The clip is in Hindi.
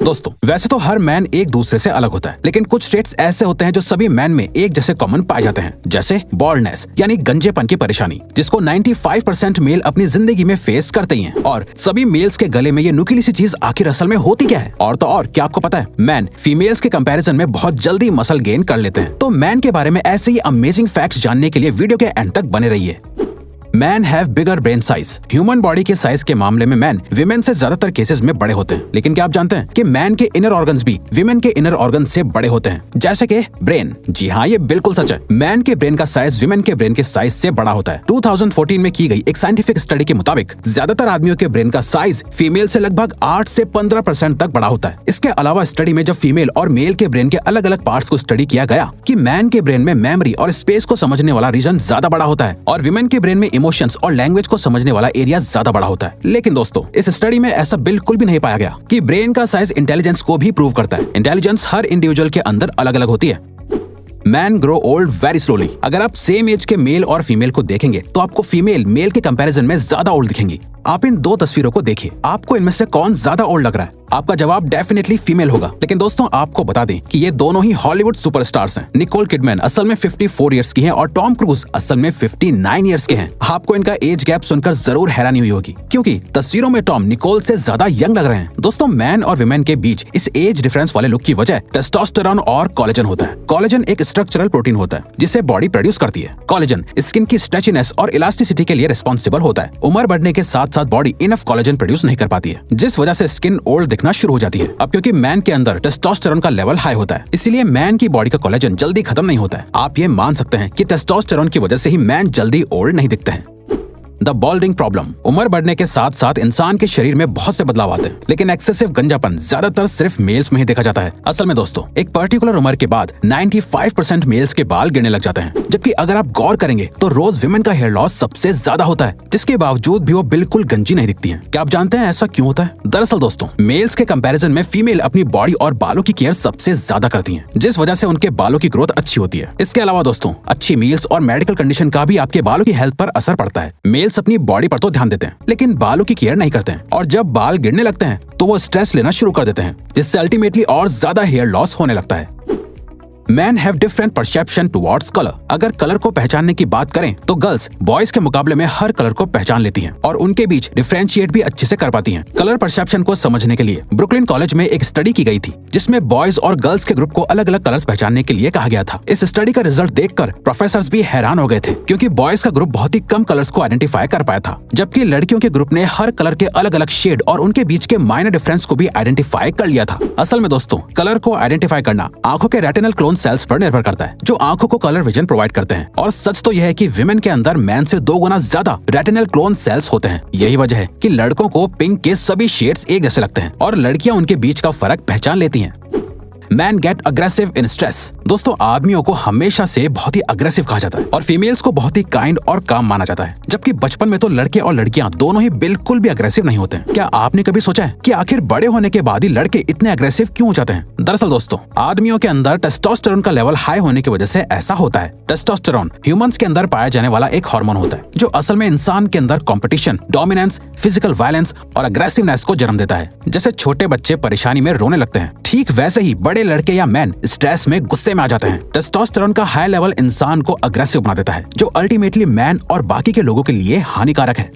दोस्तों वैसे तो हर मैन एक दूसरे से अलग होता है, लेकिन कुछ ट्रेट्स ऐसे होते हैं जो सभी मैन में एक जैसे कॉमन पाए जाते हैं, जैसे बॉल्डनेस यानी गंजेपन की परेशानी, जिसको 95% मेल अपनी जिंदगी में फेस करते ही हैं। और सभी मेल्स के गले में ये नुकीली सी चीज आखिर असल में होती क्या है? और तो और क्या आपको पता है, मैन फीमेल्स के कंपैरिजन में बहुत जल्दी मसल गेन कर लेते हैं। तो मैन के बारे में ऐसे ही अमेजिंग फैक्ट्स जानने के लिए वीडियो के एंड तक बने रहिए। Man have bigger brain size. Human body के साइज के मामले में मैन विमेन से ज्यादातर केसेस में बड़े होते हैं, लेकिन क्या आप जानते हैं कि मैन के इनर ऑर्गन्स भी विमेन के इनर ऑर्गन से बड़े होते हैं, जैसे कि ब्रेन। जी हाँ, ये बिल्कुल सच है। मैन के ब्रेन का साइज विमेन के ब्रेन के साइज से बड़ा होता है। 2014 में की गई एक साइंटिफिक स्टडी के मुताबिक ज्यादातर आदमियों के ब्रेन का साइज फीमेल से लगभग 8 से 15% तक बड़ा होता है। इसके अलावा स्टडी में जब फीमेल और मेल के ब्रेन के अलग अलग पार्ट्स को स्टडी किया गया कि मैन के ब्रेन में मेमोरी और स्पेस को समझने वाला रीजन ज्यादा बड़ा होता है और विमेन के ब्रेन में इमोशंस और लैंग्वेज को समझने वाला एरिया ज्यादा बड़ा होता है। लेकिन दोस्तों इस स्टडी में ऐसा बिल्कुल भी नहीं पाया गया कि ब्रेन का साइज इंटेलिजेंस को भी प्रूव करता है। इंटेलिजेंस हर इंडिविजुअल के अंदर अलग अलग होती है। Man grow old very slowly. अगर आप सेम एज के मेल और फीमेल को देखेंगे तो आपको फीमेल मेल के कंपैरिजन में ज्यादा ओल्ड दिखेंगी। आप इन दो तस्वीरों को देखिए, आपको इनमें से कौन ज्यादा ओल्ड लग रहा है? आपका जवाब डेफिनेटली फीमेल होगा। लेकिन दोस्तों आपको बता दें कि ये दोनों ही हॉलीवुड सुपरस्टार्स हैं। निकोल किडमैन असल में 54 इयर्स की हैं और टॉम क्रूज असल में 59 इयर्स के हैं। आपको इनका एज गैप सुनकर जरूर हैरानी हुई होगी, क्योंकि तस्वीरों में टॉम निकोल से ज्यादा यंग लग रहे हैं। दोस्तों मैन और विमेन के बीच इस एज डिफरेंस वाले लुक की वजह टेस्टोस्टेरोन और कोलेजन होता है। कोलेजन एक स्ट्रक्चरल प्रोटीन होता है जिसे बॉडी प्रोड्यूस करती है। कोलेजन स्किन की स्ट्रेचीनेस और इलास्टिसिटी के लिए रिस्पॉन्सिबल होता है। उम्र बढ़ने के साथ साथ बॉडी इनफ कोलेजन प्रोड्यूस नहीं कर पाती है, जिस वजह से स्किन ओल्ड दिखना शुरू हो जाती है। अब क्योंकि मैन के अंदर टेस्टोस्टेरोन का लेवल हाई होता है, इसलिए मैन की बॉडी का कोलेजन जल्दी खत्म नहीं होता है। आप ये मान सकते हैं कि टेस्टोस्टेरोन की वजह से ही मैन जल्दी ओल्ड नहीं दिखते हैं। The बॉल्डिंग problem. उम्र बढ़ने के साथ साथ इंसान के शरीर में बहुत से बदलाव आते हैं, लेकिन एक्सेसिव गंजापन ज्यादातर सिर्फ मेल्स में ही देखा जाता है। असल में दोस्तों एक पर्टिकुलर उम्र के बाद 95% मेल्स के बाल गिरने लग जाते हैं, जबकि अगर आप गौर करेंगे तो रोज विमेन का हेयर लॉस सबसे ज्यादा होता है, जिसके बावजूद भी वो बिल्कुल गंजी नहीं दिखती है। क्या आप जानते हैं ऐसा क्यों होता है? दरअसल दोस्तों मेल्स के कंपैरिजन में फीमेल अपनी बॉडी और बालों की केयर सबसे ज्यादा करती है, जिस वजह से उनके बालों की ग्रोथ अच्छी होती है। इसके अलावा दोस्तों अच्छी मील्स और मेडिकल कंडीशन का भी आपके बालों की हेल्थ पर असर पड़ता है। मेल्स अपनी बॉडी पर तो ध्यान देते हैं, लेकिन बालों की केयर नहीं करते हैं, और जब बाल गिरने लगते हैं तो वो स्ट्रेस लेना शुरू कर देते हैं, जिससे अल्टीमेटली और ज्यादा हेयर लॉस होने लगता है। Man have different perception towards colour. अगर कलर को पहचानने की बात करें तो गर्ल्स बॉयज के मुकाबले में हर कलर को पहचान लेती हैं और उनके बीच डिफरेंशिएट भी अच्छे से कर पाती हैं। कलर परसेप्शन को समझने के लिए ब्रुकलिन कॉलेज में एक स्टडी की गई थी, जिसमें बॉयज और गर्ल्स के ग्रुप को अलग अलग कलर्स पहचानने के लिए कहा गया था। इस स्टडी का रिजल्ट देखकर प्रोफेसर्स भी हैरान हो गए थे, क्योंकि बॉयज का ग्रुप बहुत ही कम कलर्स को आइडेंटिफाई कर पाया था, जबकि लड़कियों के ग्रुप ने हर कलर के अलग अलग शेड और उनके बीच के माइनर डिफरेंस को भी आइडेंटिफाई कर लिया था। असल में दोस्तों कलर को आइडेंटिफाई करना आंखों के रेटिनल क्लोन सेल्स पर निर्भर करता है, जो आंखों को कलर विजन प्रोवाइड करते हैं। और सच तो यह है कि विमेन के अंदर मैन से 2 गुना ज्यादा रेटिनल क्लोन सेल्स होते हैं। यही वजह है कि लड़कों को पिंक के सभी शेड्स एक जैसे लगते हैं और लड़कियां उनके बीच का फर्क पहचान लेती हैं। Man get aggressive in stress. दोस्तों आदमियों को हमेशा से बहुत ही अग्रेसिव कहा जाता है और फीमेल्स को बहुत ही काइंड और काम माना जाता है, जबकि बचपन में तो लड़के और लड़कियां दोनों ही बिल्कुल भी अग्रेसिव नहीं होते हैं। क्या आपने कभी सोचा है कि आखिर बड़े होने के बाद ही लड़के इतने अग्रेसिव क्यों हो जाते हैं? दरअसल दोस्तों आदमियों के अंदर टेस्टोस्टेरोन का लेवल हाई होने की वजह से ऐसा होता है। टेस्टोस्टेरोन ह्यूमंस के अंदर पाया जाने वाला एक हार्मोन होता है, जो असल में इंसान के अंदर कॉम्पिटिशन, डोमिनेंस, फिजिकल वायलेंस और अग्रेसिवनेस को जन्म देता है। जैसे छोटे बच्चे परेशानी में रोने लगते हैं, ठीक वैसे ही बड़े लड़के या मैन स्ट्रेस में गुस्से में आ जाते हैं। टेस्टोस्टेरोन का हाई लेवल इंसान को अग्रेसिव बना देता है, जो अल्टीमेटली मैन और बाकी के लोगों के लिए हानिकारक है।